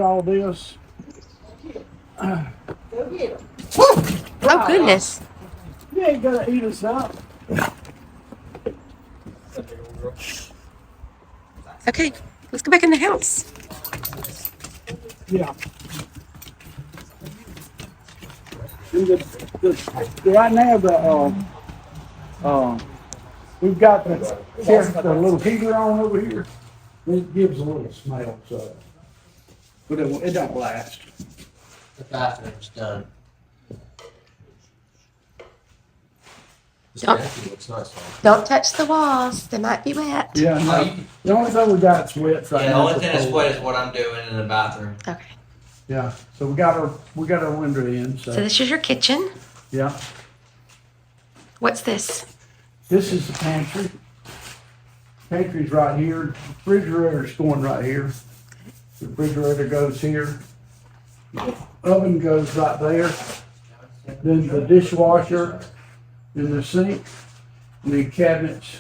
all this. Oh, goodness. You ain't gonna eat us up. Okay, let's go back in the house. Yeah. And right now we've got the little heater on over here. It gives a little smell, so, but it don't last. The bathroom's done. This Don't- actually looks nice. Don't touch the walls. They might be wet. Yeah, Oh, no, you can- the only thing we got is wet right Yeah, the now. only thing that's wet is what I'm doing in the bathroom. Okay. Yeah, so we got our window in, So so, this is your kitchen. yeah. What's this? This is the pantry. Pantry's right here, refrigerator's going right here. The refrigerator goes here. Oven goes right there. Then the dishwasher and the sink, and the cabinets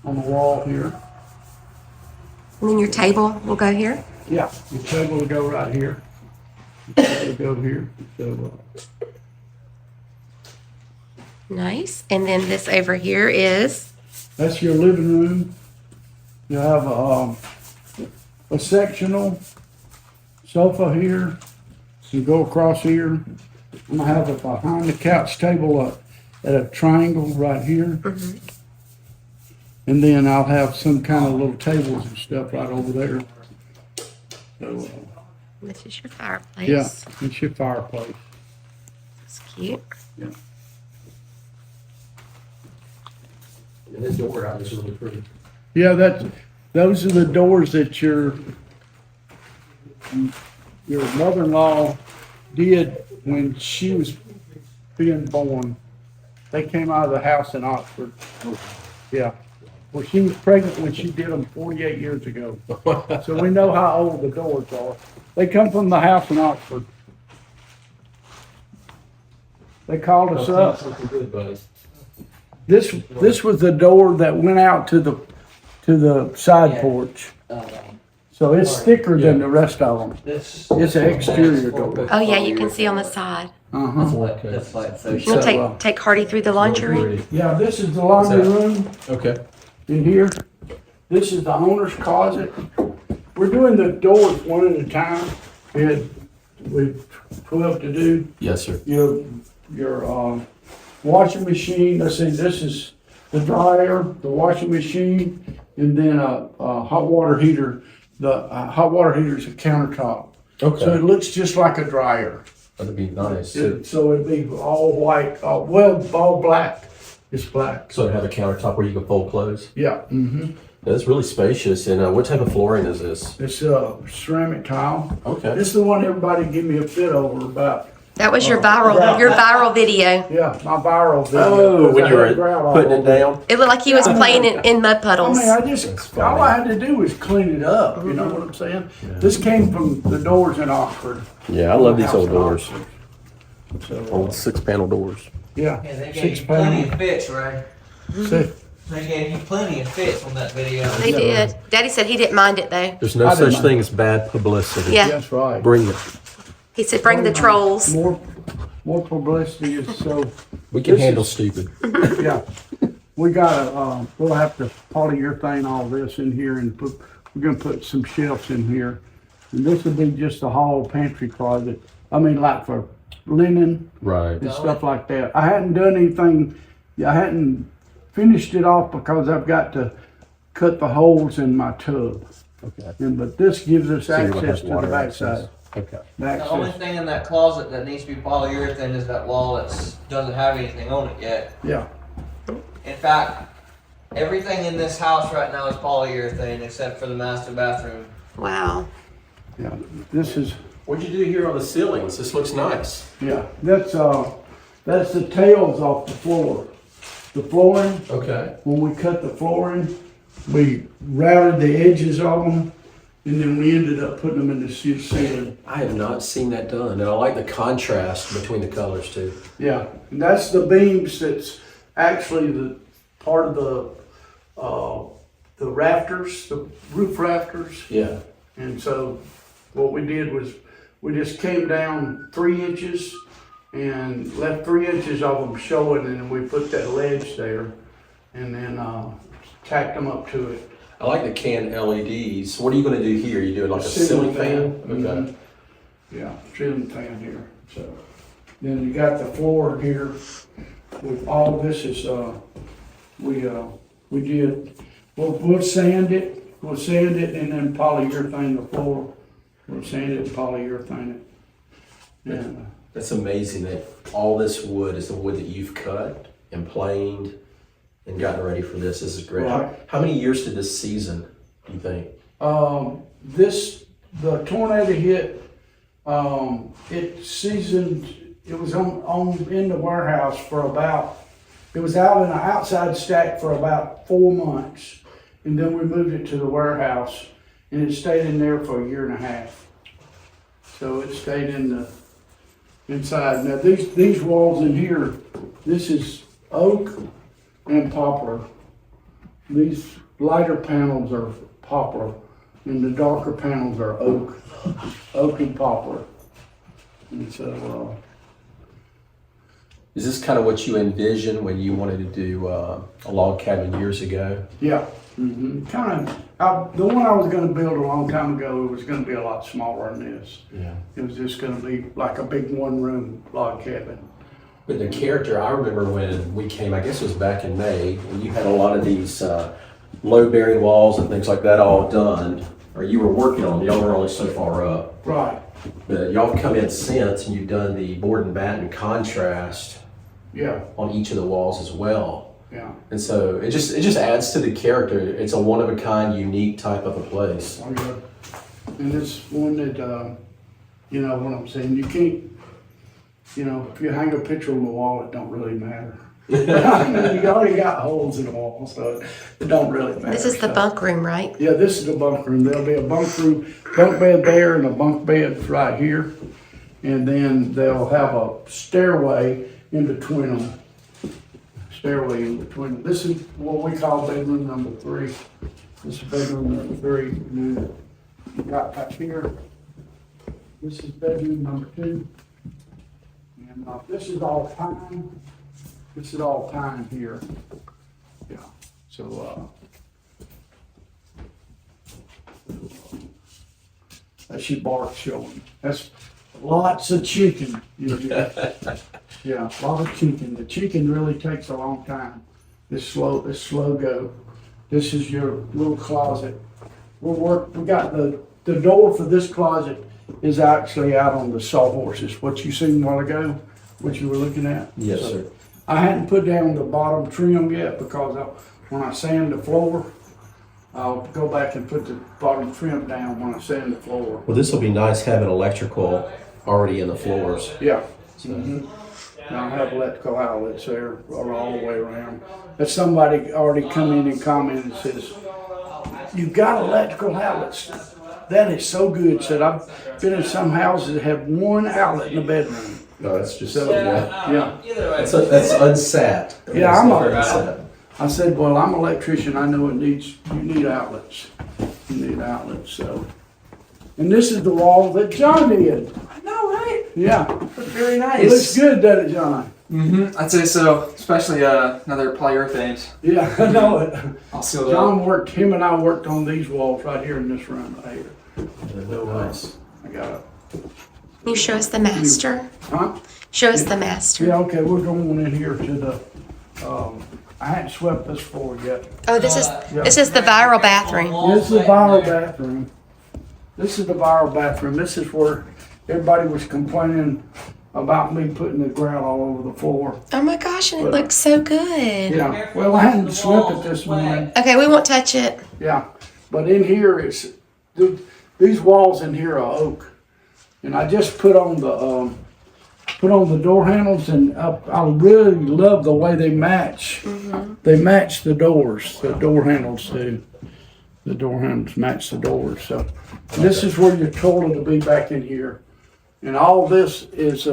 on the wall here. And then your table will go here. Yeah, the table will go right here. The table will go here, so, Nice. And then this over here is, that's your living room. You have a sectional sofa here. You go across here. I'm gonna have a behind the couch table at a triangle right here. And then I'll have some kind of little tables and stuff right over there. So, this is your fireplace. yeah, it's your fireplace. It's cute. And this door out is really pretty. Yeah, those are the doors that your mother-in-law did when she was being born. They came out of the house in Oxford. Yeah. Well, she was pregnant when she did them 48 years ago. So we know how old the doors are. They come from the house in Oxford. They called us up. Looking good, buddy. This was the door that went out to the side Yeah. porch. So it's thicker than the rest of them. This. It's an exterior door. Oh, yeah, you can see on the side. Uh-huh. That's like so. You want So, to take Hardy through the laundry room? Yeah, this is the laundry room Okay. in here. This is the owner's closet. We're doing the doors one at a time. We've 12 to do. Yes, sir. Your washing machine, let's see, this is the dryer, the washing machine, and then a hot water heater. The hot water heater is a countertop. So it Okay. looks just like a dryer. That'd be nice. So it'd be all white, all black. It's black. So to have a countertop where you can fold clothes. Yeah. Mm-hmm. That's really spacious. And what type of flooring is this? It's ceramic tile. Okay. This is the one everybody give me a fit over about. That was your viral video. Yeah, my viral video. Oh, when you I had grout were all putting it over down. It looked like he was playing in mud I puddles. mean, That's funny. all I had to do was clean it up, you know what I'm saying? This came from the doors in Oxford. Yeah, I love these old doors. So, Old 6-panel doors. yeah, Yeah, they gave 6 you plenty pounds. of fits, right? Six. They gave you plenty of fits on that video. They did. Daddy said he didn't mind it though. There's no I didn't such mind. thing as bad publicity. Yeah. That's right. Bring it. He said, bring the trolls. More publicity is so, We can This handle is- stupid. yeah. We gotta, we'll have to polyurethane all this in here and we're gonna put some shelves in here. And this will be just a hall pantry closet. I mean, like for linen Right. and stuff like that. I hadn't done anything, I hadn't finished it off because I've got to cut the holes in my tub. Okay. But this gives us So you won't have access to the water backside. access. Okay. The only Access, thing in that closet that needs to be polyurethane is that wall that doesn't have anything on it yet. yeah. In fact, everything in this house right now is polyurethane except for the master bathroom. Wow. Yeah, this is, What'd you do here on the ceilings? This looks nice. yeah, that's the tails off the floor. The flooring, Okay. when we cut the flooring, we routed the edges of them, and then we ended up putting them in the ceiling. I have not seen that done, and I like the contrast between the colors too. Yeah, and that's the beams that's actually the part of the rafters, the roof rafters. Yeah. And so what we did was, we just came down 3 inches and left 3 inches of them showing, and then we put that ledge there, and then, tacked them up to it. I like the can LEDs. What are you gonna do here? You doing like a ceiling fan? Okay. Mhm. Yeah, ceiling fan here, so. Then you got the floor here, with all this is, we did, we'll sand it and then polyurethane the floor. We'll sand it and polyurethane it. And, That's amazing that all this wood is the wood that you've cut and planed and gotten ready for this. This is great. Right. How many years did this season, do you think? the tornado hit, it seasoned, it was in the warehouse for about, it was out in an outside stack for about 4 months. And then we moved it to the warehouse and it stayed in there for 1.5 years. So it stayed in the, inside. Now these walls in here, this is oak and poplar. These lighter panels are poplar and the darker panels are oak and poplar. And so, Is this kind of what you envisioned when you wanted to do a log cabin years ago? yeah. Kind of, the one I was gonna build a long time ago, it was gonna be a lot smaller than this. Yeah. It was just gonna be like a big 1-room log cabin. But the character, I remember when we came, I guess it was back in May, when you had a lot of these load-bearing walls and things like that all done, or you were working on them, y'all were only so far up. Right, But y'all have come in since and you've done the board and batten contrast yeah, on each of the walls as well. yeah. And so it just adds to the character. It's a one-of-a-kind, unique type of a place. Oh, yeah. And it's one that, you know what I'm saying, you can't, you know, if you hang a picture on the wall, it don't really matter. You already got holes in the wall, so it don't really matter. This is the So- bunk room, right? Yeah, this is the bunk room. There'll be a bunk bed there and a bunk bed right here. And then they'll have a stairway in between them. Stairway in between them. This is what we call bedroom number 3. This is bedroom number 3. And then you got back here. This is bedroom number 2. And this is all pine. This is all pine here. Yeah. So, that's your bark showing. That's lots of chicken. Yeah, a lot of chicken. The chicken really takes a long time. It's slow go. This is your little closet. We got the door for this closet is actually out on the sawhorses. What you seen a while ago, what you were looking at. Yes, So, sir. I hadn't put down the bottom trim yet because when I sand the floor, I'll go back and put the bottom trim down when I sand the floor. Well, this will be nice having electrical already in the floors. Yeah. And I'll have electrical outlets there all the way around. If somebody already come in and commented and says, "You've got electrical outlets." That is so good. Said I've been in some houses that have 1 outlet in the bedroom. No, that's just So, yeah. Either way. That's unsat. Yeah, That's I'm never a- unsat. I said, well, I'm an electrician, I know you need outlets. You need outlets, so. And this is the wall that John did. I know, right? Yeah, Very it nice. looks good, doesn't it, John? I'd say so, especially another polyurethanes. Yeah, I know it. I'll seal it up. Him and I worked on these walls right here in this room right here. Nice. I got it. Can you show us the master? Huh? Show us the master. Yeah, okay, we're going in here to the, I hadn't swept this floor yet. Oh, this is the viral bathroom. This is the viral bathroom. This is the viral bathroom. This is where everybody was complaining about me putting the grout all over the floor. Oh my gosh, and it looks so good. Yeah, well, I hadn't swept it this morning. Okay, we won't touch it. Yeah, but in here, these walls in here are oak. And I just put on the door handles, and I really love the way they match. They match the doors. The door handles do. The door handles match the doors. So this is where your toilet will be back in here, and all this is.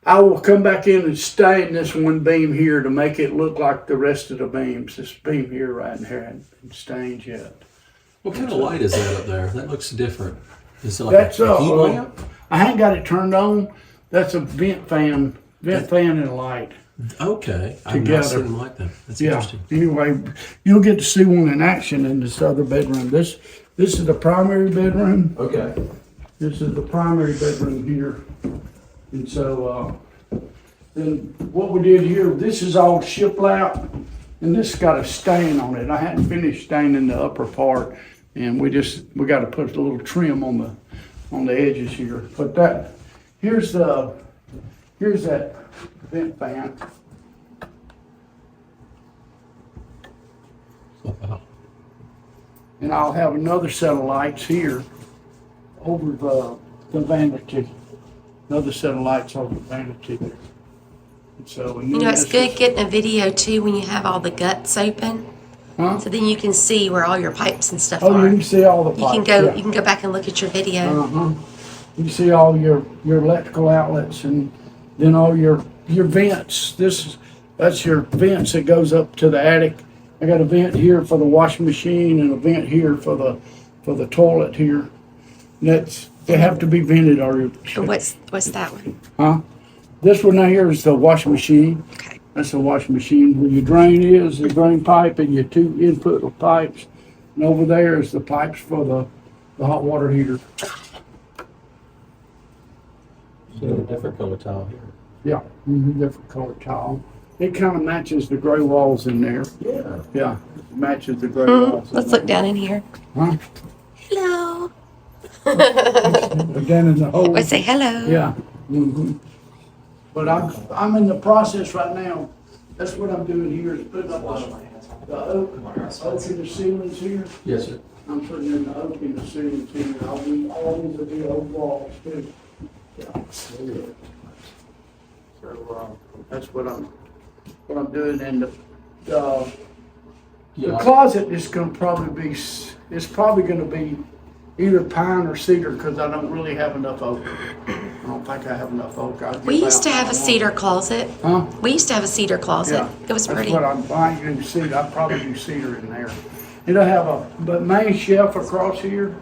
I will come back in and stain this one beam here to make it look like the rest of the beams. This beam here right in here hadn't been stained yet. What kind of light is that up there? That looks different. Is it like That's a heat lamp? I ain't got it turned on. That's a vent fan and a light. Okay. I've Together. not seen them like that. That's Yeah. interesting. Anyway, you'll get to see one in action in this other bedroom. This is the primary bedroom. Okay. This is the primary bedroom here. And so, then what we did here, this is all shiplap, and this got a stain on it. I hadn't finished staining the upper part, and we got to put a little trim on the edges here. But here's that vent fan. Wow. And I'll have another set of lights here over the vanity. Another set of lights over the vanity there. And so, and You then know, it's this good is- getting a video too when you have all the guts open. Huh? So then you can see where all your pipes and stuff Oh, are. you can see all the You can pipes. go. yeah. You can go back and look at your video. Uh-huh. You see all your electrical outlets and then all your vents. That's your vents that goes up to the attic. I got a vent here for the washing machine and a vent here for the toilet here. And they have to be vented or And what's that one? huh? This one right here is the washing machine. Okay. That's the washing machine. Where your drain is, the drain pipe and your two input pipes. And over there is the pipes for the hot water heater. You got a different color tile here. Yeah, different color tile. It kind of matches the gray walls in there. Yeah. Yeah, matches the gray walls. Let's look down in here. Huh? Hello. Down in the hole. Let's say hello. Yeah. But I'm in the process right now. That's what I'm doing here is putting up the oak in the ceilings here. Yes, sir. I'm putting in the oak in the ceilings here. All these will be oak walls too. Yeah. So that's what I'm doing. And the closet is gonna probably be, it's probably gonna be either pine or cedar because I don't really have enough oak. I don't think I have enough oak. We used to have a cedar closet. Huh? We used to have a cedar closet. Yeah. It was pretty. That's what I do cedar. I'd probably do cedar in there. It'll have the main shelf across here.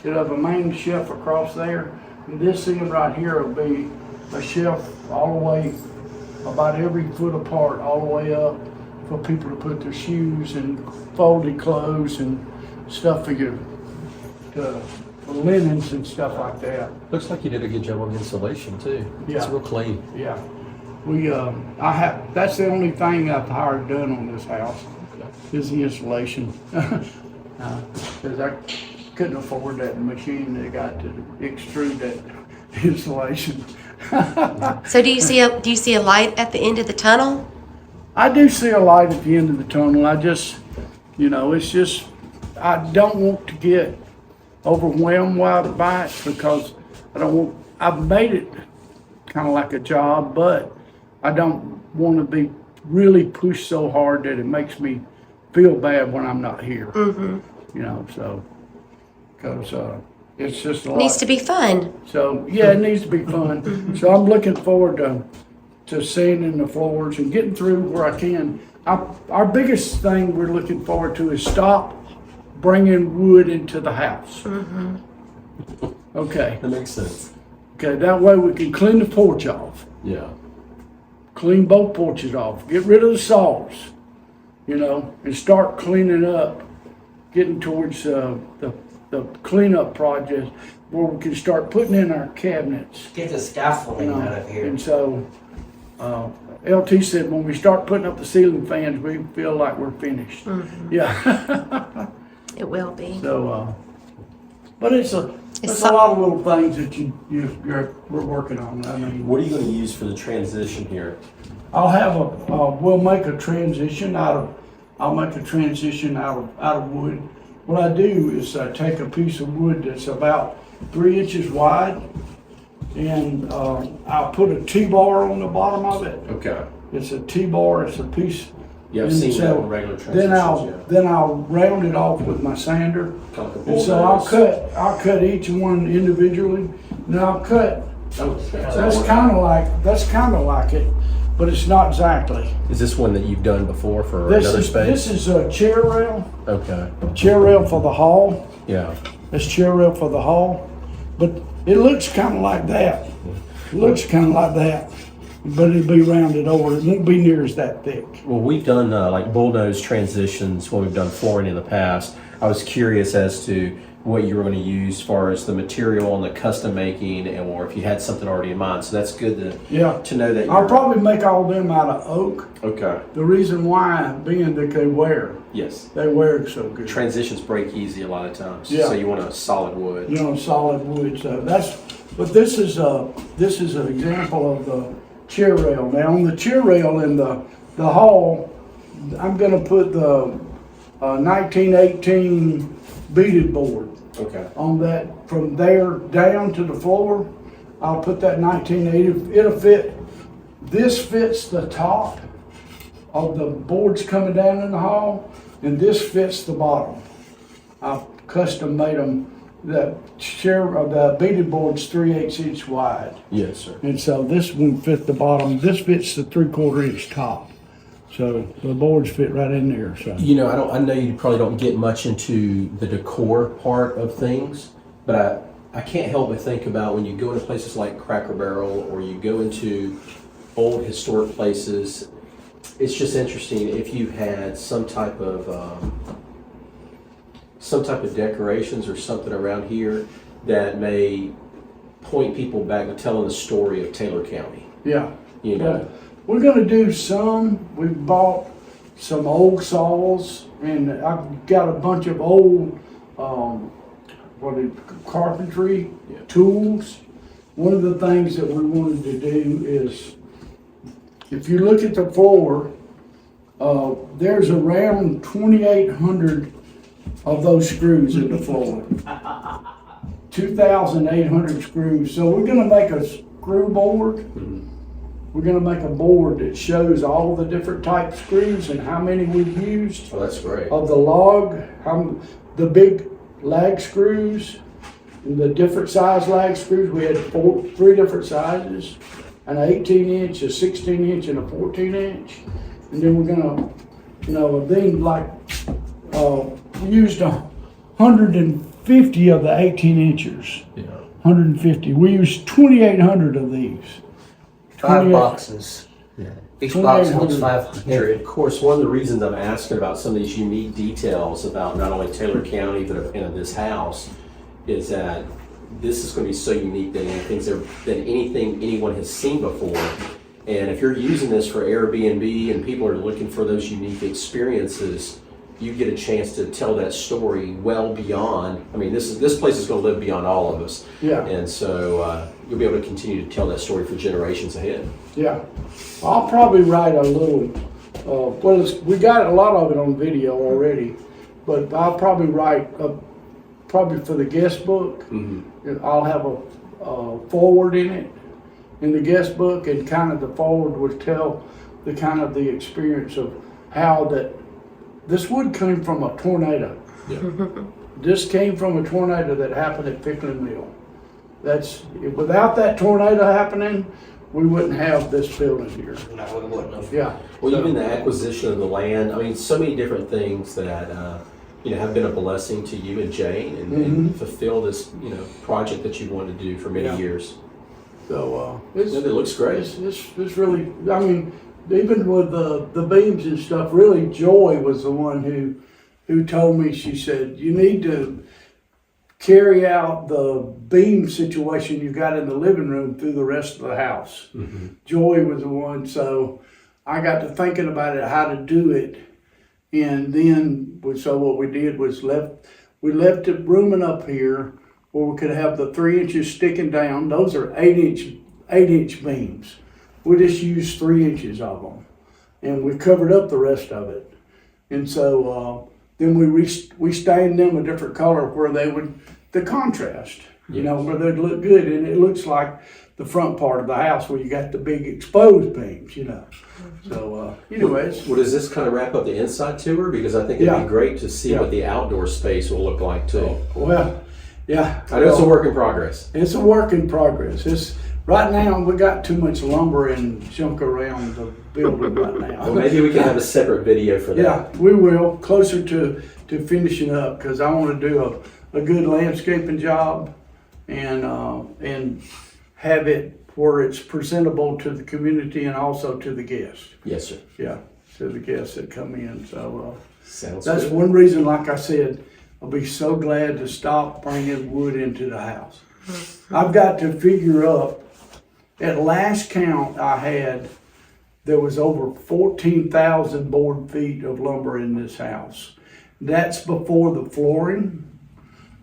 It'll have a main shelf across there. And this end right here will be a shelf all the way, about every foot apart, all the way up for people to put their shoes and folded clothes and stuff for for linens and stuff like that. Looks like you did a good job on insulation too. It's Yeah. real clean. Yeah. That's the only thing I've hired done on this house is the insulation. Cause I couldn't afford that machine that got to extrude that insulation. So do you see a light at the end of the tunnel? I do see a light at the end of the tunnel. I just, it's just, I don't want to get overwhelmed by it because I've made it kind of like a job, but I don't want to be really pushed so hard that it makes me feel bad when I'm not here. So, because it's just a lot. Needs to be fun. So, yeah, it needs to be fun. So I'm looking forward to sanding the floors and getting through where I can. Our biggest thing we're looking forward to is stop bringing wood into the house. Okay, That makes sense. okay, that way we can clean the porch off, Yeah. clean both porches off, get rid of the saws, and start cleaning up, getting towards the cleanup project where we can start putting in our cabinets. Get the scaffolding out of here. And so, LT said when we start putting up the ceiling fans, we feel like we're finished. Yeah. It will be. So, but it's a some- lot of little things that we're working on. I mean, What are you going to use for the transition here? we'll make a transition I'll make a transition out of wood. What I do is I take a piece of wood that's about 3 inches wide and I'll put a T-bar on the bottom of it. Okay. It's a T-bar, it's a piece. Yeah, I've And seen so that on regular transitions. Then I'll round it off with my sander. Kind of like a And so bulldoze. I'll cut each one individually. And I'll cut, Oh, that's kind of like it, but it's not exactly. Is this one that you've done before for This another is space? a chair rail Okay. for the hall. Yeah. This chair rail for the hall. But it looks kind of like that. It looks kind of like that, but it'll be rounded over. It won't be near as that thick. Well, we've done like bullnose transitions when we've done flooring in the past. I was curious as to what you were going to use as far as the material and the custom making, and or if you had something already in mind. So that's good Yeah. to know that. I'll probably make all them out of oak. Okay. The reason why being that they wear. Yes. They wear so good. Transitions break easy a lot of times. Yeah. So you want a solid wood. You know, solid wood. So but this is an example of the chair rail. Now on the chair rail in the hall, I'm gonna put the 1918 beaded board Okay. on that from there down to the floor. I'll put that 1980. It'll fit. This fits the top of the boards coming down in the hall, and this fits the bottom. I've custom made them. The chair of the beaded board's 3/8 inch wide, Yes, sir. and so this one fit the bottom. This fits the 3/4 inch top. So the boards fit right in there. So You know, I know you probably don't get much into the decor part of things, but I can't help but think about when you go into places like Cracker Barrel or you go into old historic places. It's just interesting if you had some type of decorations or something around here that may point people back to telling the story of Taylor County. yeah. You know, We're gonna do some. We bought some old saws, and I've got a bunch of old, carpentry Yeah. tools. One of the things that we wanted to do is, if you look at the floor, there's around 2,800 of those screws in the floor. 2,800 screws. So we're gonna make a screw board. We're gonna make a board that shows all the different type screws and how many we've used oh, that's great. of the log, the big lag screws, and the different size lag screws. We had three different sizes, an 18 inch, a 16 inch, and a 14 inch. And then we're gonna, we used 150 of the 18 inchers. Yeah. 150. We used 2,800 of these. 5 28 boxes. Each box holds 500. And of course, one of the reasons I'm asking about some of these unique details about not only Taylor County, but this house, is that this is going to be so unique than anything anyone has seen before. And if you're using this for Airbnb and people are looking for those unique experiences, you get a chance to tell that story well beyond. I mean, this place is going to live beyond all of us. Yeah. And so you'll be able to continue to tell that story for generations ahead. Yeah, I'll probably write a little, we got a lot of it on video already, but I'll probably write, probably for the guest book, I'll have a forward in it, in the guest book, and kind of the forward would tell the kind of the experience of how that, this wood came from a tornado. Yeah. This came from a tornado that happened at Pickling Mill. Without that tornado happening, we wouldn't have this building here. No, we wouldn't have. Yeah. Well, even the acquisition of the land, I mean, so many different things that, have been a blessing to you and Jane and fulfill this, project that you wanted to do for many Yeah. years. So, It looks great. it's really, I mean, even with the beams and stuff, really Joy was the one who told me, she said, you need to carry out the beam situation you got in the living room through the rest of the house. Joy was the one, so I got to thinking about it, how to do it. And then, so what we did was we left it rooming up here where we could have the 3 inches sticking down. Those are 8 inch beams. We just used 3 inches of them, and we covered up the rest of it. And so then we stained them a different color where they would, the contrast, where they'd look good. And it looks like the front part of the house where you got the big exposed beams, So anyways, Well, does this kind of wrap up the inside tour? Because I think it'd Yeah. be great to see what the outdoor space will look like too. well, yeah. I know it's a work in progress. It's a work in progress. Right now, we got too much lumber and junk around the building right now. Well, maybe we can have a separate video for that. Yeah, we will, closer to finishing up, because I want to do a good landscaping job and have it where it's presentable to the community and also to the guests. Yes, sir. Yeah, to the guests that come in. So Sounds that's good. one reason, like I said, I'll be so glad to stop bringing wood into the house. I've got to figure up, at last count I had, there was over 14,000 board feet of lumber in this house. That's before the flooring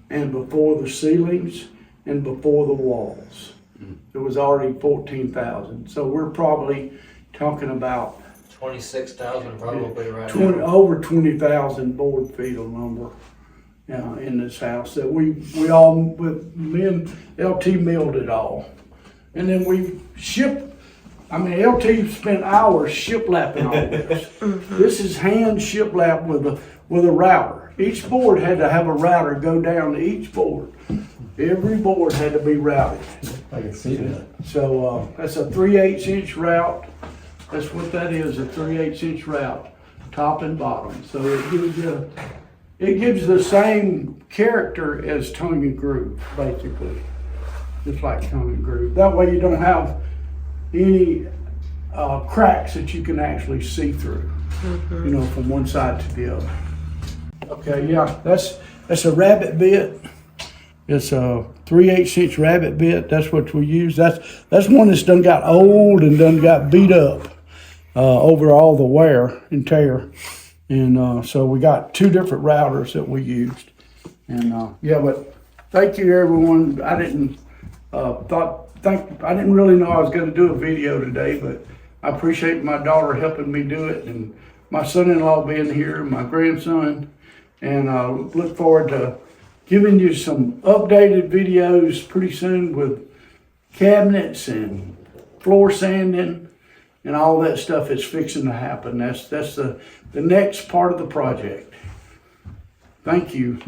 and before the ceilings and before the walls. It was already 14,000. So we're probably talking about 26,000 probably right 20, now. over 20,000 board feet of lumber in this house that we all, with me and LT milled it all. And then we shipped, LT spent hours shiplapping all this. This is hand shiplap with a router. Each board had to have a router go down to each board. Every board had to be routed. I can see that. So that's a 3/8 inch route. That's what that is, a 3/8 inch route, top and bottom. So it gives the same character as tongue and groove, basically. Just like tongue and groove. That way you don't have any cracks that you can actually see through, from one side to the other. Okay, yeah, that's a rabbit bit. It's a 3/8 inch rabbit bit. That's what we use. That's one that's done got old and done got beat up over all the wear and tear. And so we got two different routers that we used. And but thank you everyone. I didn't really know I was going to do a video today, but I appreciate my daughter helping me do it, and my son-in-law being here, my grandson, and look forward to giving you some updated videos pretty soon with cabinets and floor sanding and all that stuff that's fixing to happen. That's the next part of the project. Thank you.